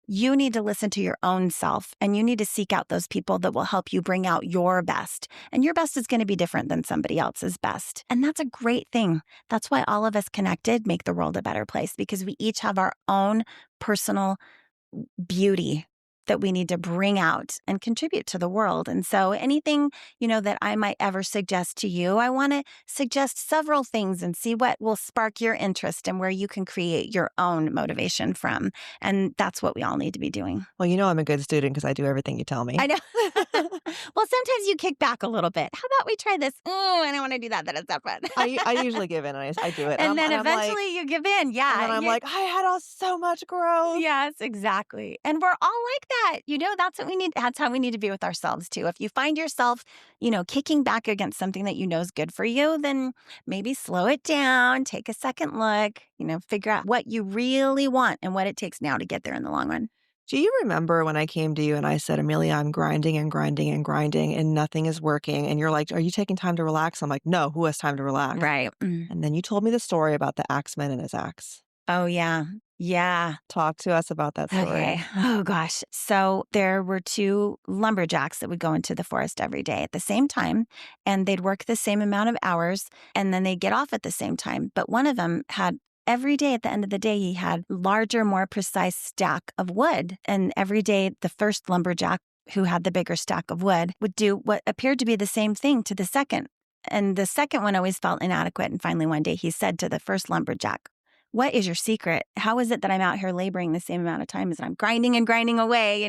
You need to listen to your own self and you need to seek out those people that will help you bring out your best. And your best is going to be different than somebody else's best. And that's a great thing. That's why all of us connected make the world a better place because we each have our own personal beauty that we need to bring out and contribute to the world. And so anything, that I might ever suggest to you, I want to suggest several things and see what will spark your interest and where you can create your own motivation from. And that's what we all need to be doing. Well, I'm a good student because I do everything you tell me. I know. Well, sometimes you kick back a little bit. How about we try this? Oh, I don't want to do that. That is not fun. I usually give in and I do it. And then I'm like, eventually you give in. and Yeah. then I'm like, I had so much growth. Yes, exactly. And we're all like that. That's what we need. That's how we need to be with ourselves too. If you find yourself, kicking back against something that you know is good for you, then maybe slow it down, take a second look, figure out what you really want and what it takes now to get there in the long run. Do you remember when I came to you and I said, Amelia, I'm grinding and grinding and grinding and nothing is working? And you're like, are you taking time to relax? I'm like, no, who has time to relax? Right. And then you told me the story about the axeman and his axe. Oh, yeah. Yeah. Talk to us about that story. Okay. Oh, gosh. So there were two lumberjacks that would go into the forest every day at the same time, and they'd work the same amount of hours, and then they'd get off at the same time. But one of them had every day at the end of the day, he had larger, more precise stack of wood. And every day, the first lumberjack who had the bigger stack of wood would do what appeared to be the same thing to the second. And the second one always felt inadequate. And finally, one day he said to the first lumberjack, what is your secret? How is it that I'm out here laboring the same amount of time as I'm grinding and grinding away,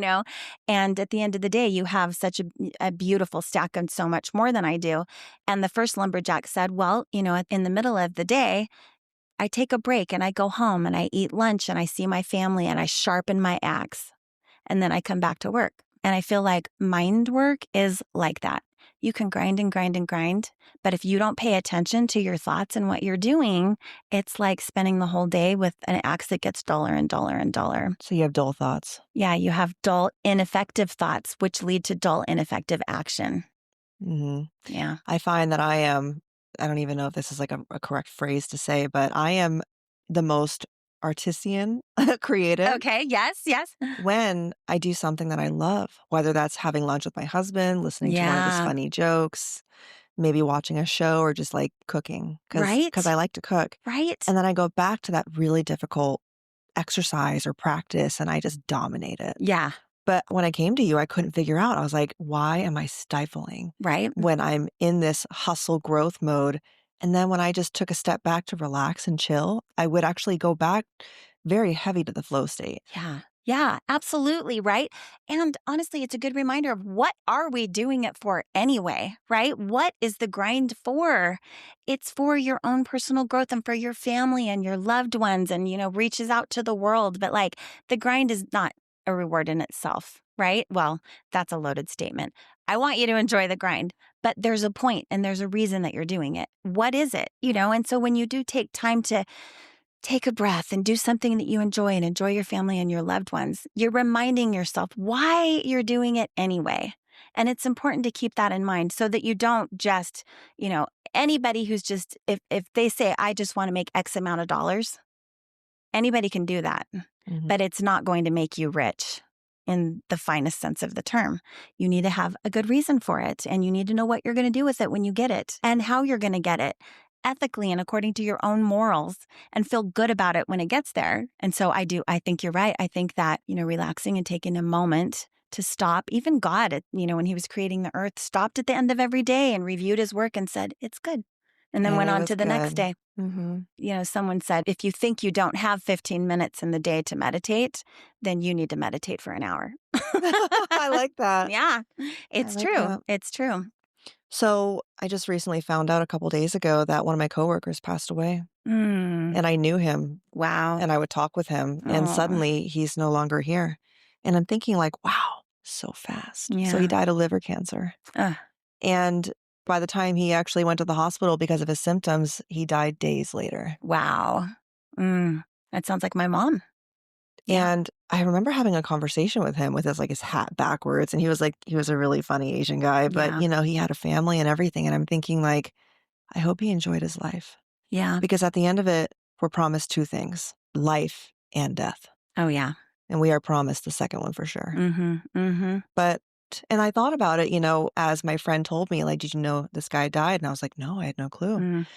And at the end of the day, you have such a beautiful stack and so much more than I do. And the first lumberjack said, well, in the middle of the day, I take a break and I go home and I eat lunch and I see my family and I sharpen my axe. And then I come back to work. And I feel like mind work is like that. You can grind and grind and grind, but if you don't pay attention to your thoughts and what you're doing, it's like spending the whole day with an axe that gets duller and duller and duller. So you have dull thoughts. Yeah, you have dull, ineffective thoughts, which lead to dull, ineffective action. Mm-hmm. Yeah. I find that I don't even know if this is like a correct phrase to say, but I am the most artisan, creative. Okay. Yes. Yes. When I do something that I love, whether that's having lunch with my husband, listening to one of his funny jokes, maybe watching a show or just like cooking because I like to cook. Right. And then I go back to that really difficult exercise or practice and I just dominate it. Yeah. But when I came to you, I couldn't figure out. I was like, why am I stifling Right. when I'm in this hustle growth mode? And then when I just took a step back to relax and chill, I would actually go back very heavy to the flow state. Yeah. Yeah, absolutely. Right. And honestly, it's a good reminder of what are we doing it for anyway, right? What is the grind for? It's for your own personal growth and for your family and your loved ones and, reaches out to the world. But like the grind is not a reward in itself, right? Well, that's a loaded statement. I want you to enjoy the grind, but there's a point and there's a reason that you're doing it. What is it? And so when you do take time to take a breath and do something that you enjoy and enjoy your family and your loved ones, you're reminding yourself why you're doing it anyway. And it's important to keep that in mind so that you don't just, anybody who's just, if they say, I just want to make X amount of dollars, anybody can do that, Mhm. but it's not going to make you rich in the finest sense of the term. You need to have a good reason for it, and you need to know what you're going to do with it when you get it and how you're going to get it ethically and according to your own morals, and feel good about it when it gets there. And so I think you're right. I think that, relaxing and taking a moment to stop, even God, when he was creating the earth, stopped at the end of every day and reviewed his work and said, it's good. And then And went it on was to the next good. day. Mhm. Someone said, if you think you don't have 15 minutes in the day to meditate, then you need to meditate for an hour. I like that. Yeah, I it's like true. that. It's true. So, I just recently found out a couple days ago that one of my coworkers passed away, Mm, and I knew him, wow. and I would talk with him, and Oh, suddenly he's no longer here. And I'm thinking like, "Wow, so fast." So he yeah. died of liver cancer. Ugh, And by the time he actually went to the hospital because of his symptoms, he died days later. wow. That sounds like my mom. Yeah. And I remember having a conversation with him with his hat backwards, and he was a really funny Asian guy, but, Yeah. he had a family and everything, and I'm thinking like, I hope he enjoyed his life. Yeah. Because at the end of it, we're promised 2 things, life and death, Oh, yeah. and we are promised the second one for sure. Mm-hmm. Mm-hmm. But and I thought about it, as my friend told me, like, "Did you know this guy died?" And I was like, "No, I had no clue." Mm,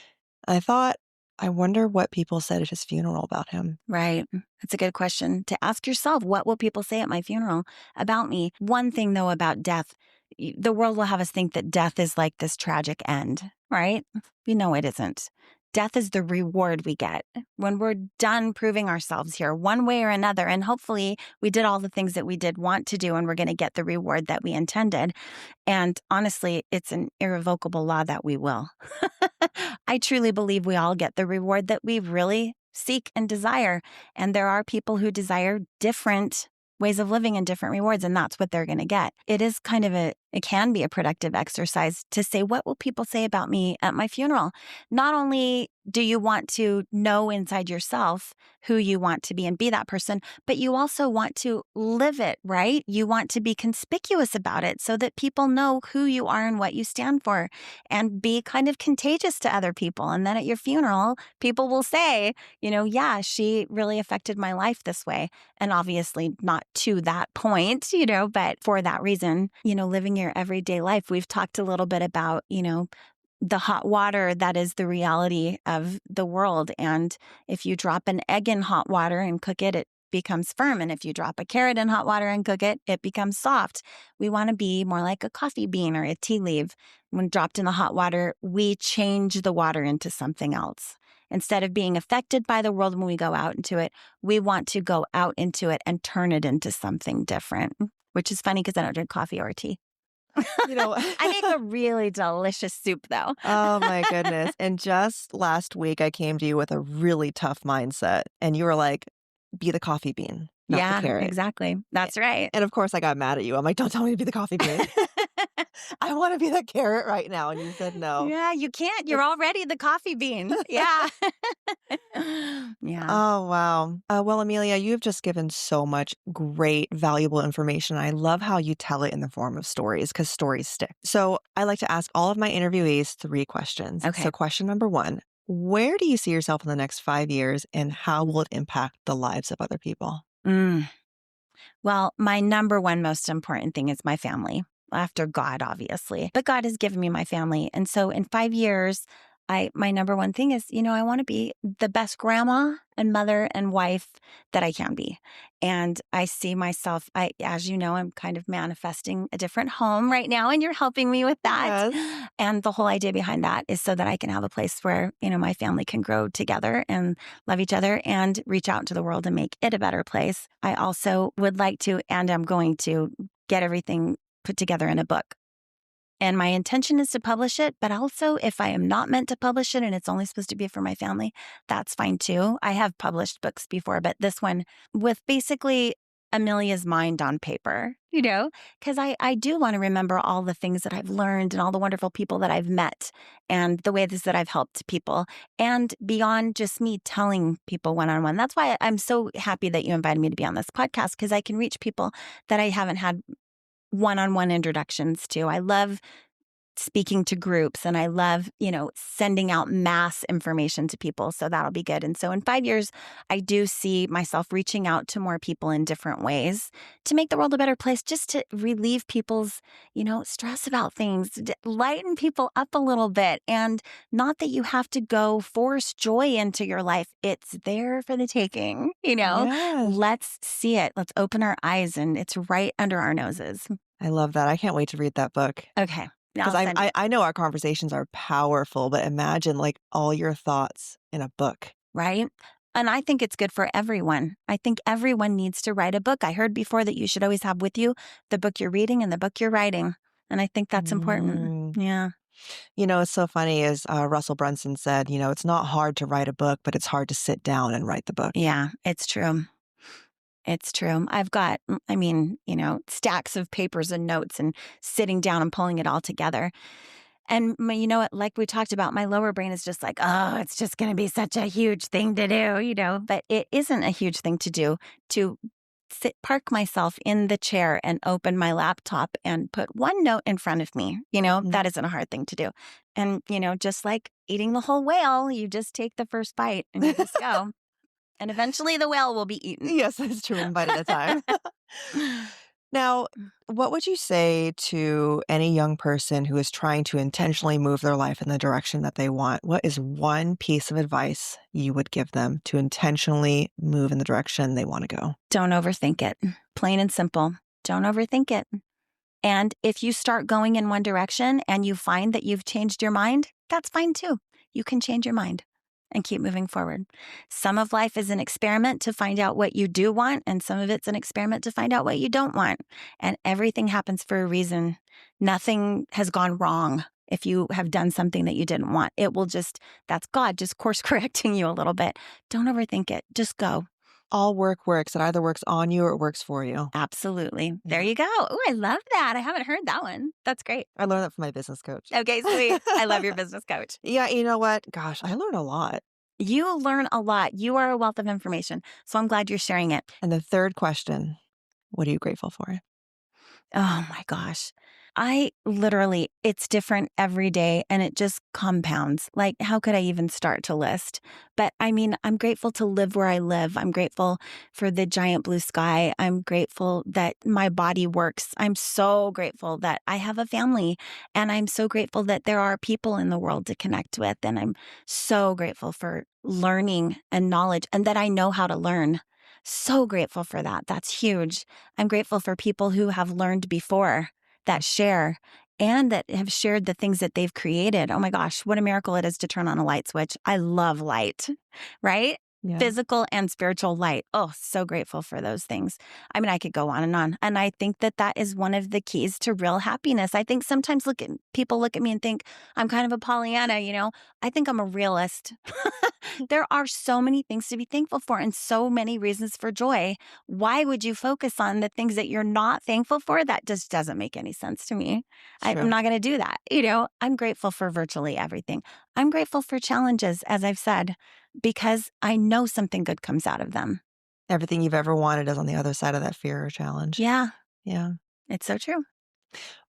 I thought, I wonder what people said at his funeral about him. right. That's a good question to ask yourself. What will people say at my funeral about me? One thing, though, about death, the world will have us think that death is like this tragic end, right? We know it isn't. Death is the reward we get when we're done proving ourselves here one way or another. And hopefully we did all the things that we did want to do, and we're going to get the reward that we intended. And honestly, it's an irrevocable law that we will. I truly believe we all get the reward that we really seek and desire. And there are people who desire different ways of living and different rewards, and that's what they're going to get. It is kind of it can be a productive exercise to say, what will people say about me at my funeral? Not only do you want to know inside yourself who you want to be and be that person, but you also want to live it, right? You want to be conspicuous about it so that people know who you are and what you stand for, and be kind of contagious to other people. And then at your funeral, people will say, yeah, she really affected my life this way. And obviously not to that point, but for that reason, living your everyday life. We've talked a little bit about, the hot water that is the reality of the world. And if you drop an egg in hot water and cook it, it becomes firm. And if you drop a carrot in hot water and cook it, it becomes soft. We want to be more like a coffee bean or a tea leaf. When dropped in the hot water, we change the water into something else. Instead of being affected by the world when we go out into it, we want to go out into it and turn it into something different, which is funny because I don't drink coffee or tea. You know I make a really delicious soup, though. Oh my goodness. And just last week, I came to you with a really tough mindset, and you were like, "Be the coffee bean, not the Yeah, carrot." exactly. That's right. And of course, I got mad at you. I'm like, "Don't tell me to be the coffee bean. I wanna be the carrot right now." And you said no. Yeah, you can't. You're It's already the coffee bean. Yeah. Yeah. Oh, wow. Well, Amelia, you've just given so much great, valuable information. I love how you tell it in the form of stories because stories stick. So I like to ask all of my interviewees 3 questions. Okay. So, question number 1, where do you see yourself in the next 5 years, and how will it impact the lives of other people? Mm. Well, my number one most important thing is my family, after God, obviously. But God has given me my family. And so in 5 years, my number one thing is, I want to be the best grandma and mother and wife that I can be. And I see myself, as you know, I'm kind of manifesting a different home right now, and you're helping me with that. Yes. And the whole idea behind that is so that I can have a place where, my family can grow together and love each other and reach out into the world and make it a better place. I also would like to, and I'm going to get everything put together in a book. And my intention is to publish it, but also if I am not meant to publish it and it's only supposed to be for my family, that's fine too. I have published books before, but this one with basically Amelia's mind on paper, because I do want to remember all the things that I've learned and all the wonderful people that I've met and the ways that I've helped people, and beyond just me telling people one-on-one. That's why I'm so happy that you invited me to be on this podcast, because I can reach people that I haven't had one-on-one introductions too. I love speaking to groups and I love, sending out mass information to people. So that'll be good. And so in 5 years, I do see myself reaching out to more people in different ways to make the world a better place, just to relieve people's, stress about things, lighten people up a little bit. And not that you have to go force joy into your life. It's there for the taking, Yes. Let's see it. Let's open our eyes and it's right under our noses. I love that. I can't wait to read that book. Okay. Because I'll send you. I know our conversations are powerful, but imagine like all your thoughts in a book. Right? And I think it's good for everyone. I think everyone needs to write a book. I heard before that you should always have with you the book you're reading and the book you're writing. And I think that's important. Mm. Yeah. It's so funny is Russell Brunson said, it's not hard to write a book, but it's hard to sit down and write the book. Yeah, it's true. It's true. I've got, stacks of papers and notes and sitting down and pulling it all together. And you know what, like we talked about, my lower brain is just like, oh, it's just going to be such a huge thing to do, but it isn't a huge thing to do to park myself in the chair and open my laptop and put one note in front of me. That isn't a hard thing to do. And, just like eating the whole whale, you just take the first bite and you just go. And eventually the whale will be eaten. Yes, that's true. One bite at a time. Now, what would you say to any young person who is trying to intentionally move their life in the direction that they want? What is one piece of advice you would give them to intentionally move in the direction they want to go? Don't overthink it. Plain and simple. Don't overthink it. And if you start going in one direction and you find that you've changed your mind, that's fine too. You can change your mind and keep moving forward. Some of life is an experiment to find out what you do want, and some of it's an experiment to find out what you don't want. And everything happens for a reason. Nothing has gone wrong if you have done something that you didn't want. That's God just course correcting you a little bit. Don't overthink it. Just go. All work works. It either works on you or it works for you. Absolutely. There you go. Oh, I love that. I haven't heard that one. That's great. I learned that from my business coach. Okay, sweet. I love your business coach. Yeah, you know what? Gosh, I learn a lot. You learn a lot. You are a wealth of information. So I'm glad you're sharing it. And the third question, what are you grateful for? Oh my gosh. It's different every day and it just compounds. Like, how could I even start to list? But I'm grateful to live where I live. I'm grateful for the giant blue sky. I'm grateful that my body works. I'm so grateful that I have a family, and I'm so grateful that there are people in the world to connect with. And I'm so grateful for learning and knowledge, and that I know how to learn. So grateful for that. That's huge. I'm grateful for people who have learned before, that share, and that have shared the things that they've created. Oh my gosh, what a miracle it is to turn on a light switch. I love light, right? Yeah. Physical and spiritual light. Oh, so grateful for those things. I could go on. And I think that is one of the keys to real happiness. I think sometimes people look at me and think I'm kind of a Pollyanna, I think I'm a realist. There are so many things to be thankful for and so many reasons for joy. Why would you focus on the things that you're not thankful for? That just doesn't make any sense to me. I'm not going to do that. I'm grateful for virtually everything. I'm grateful for challenges, as I've said, because I know something good comes out of them. Everything you've ever wanted is on the other side of that fear or challenge. Yeah. Yeah. It's so true.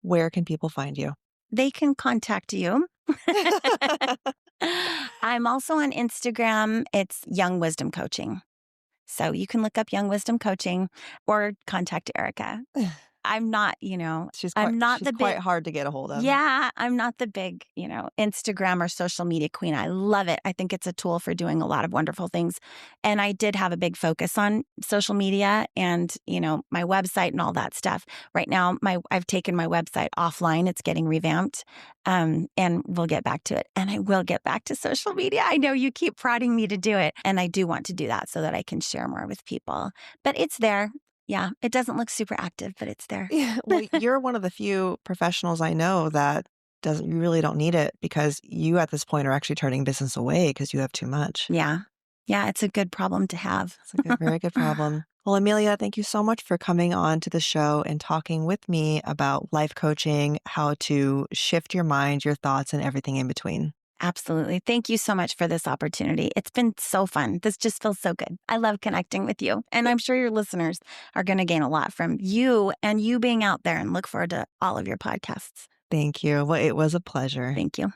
Where can people find you? They can contact you. I'm also on Instagram. It's Young Wisdom Coaching. So you can look up Young Wisdom Coaching or contact Erica. I'm not, She's quite hard to get a hold of. Yeah, I'm not the big, Instagram or social media queen. I love it. I think it's a tool for doing a lot of wonderful things. And I did have a big focus on social media and, my website and all that stuff. Right now, I've taken my website offline. It's getting revamped. And we'll get back to it. And I will get back to social media. I know you keep prodding me to do it. And I do want to do that so that I can share more with people. But it's there. Yeah, it doesn't look super active, but it's there. Yeah, well, you're one of the few professionals I know that you really don't need it, because you at this point are actually turning business away because you have too much. Yeah. Yeah, it's a good problem to have. It's a very good problem. Well, Amelia, thank you so much for coming on to the show and talking with me about life coaching, how to shift your mind, your thoughts, and everything in between. Absolutely. Thank you so much for this opportunity. It's been so fun. This just feels so good. I love connecting with you. And I'm sure your listeners are going to gain a lot from you and you being out there, and look forward to all of your podcasts. Thank you. Well, it was a pleasure. Thank you.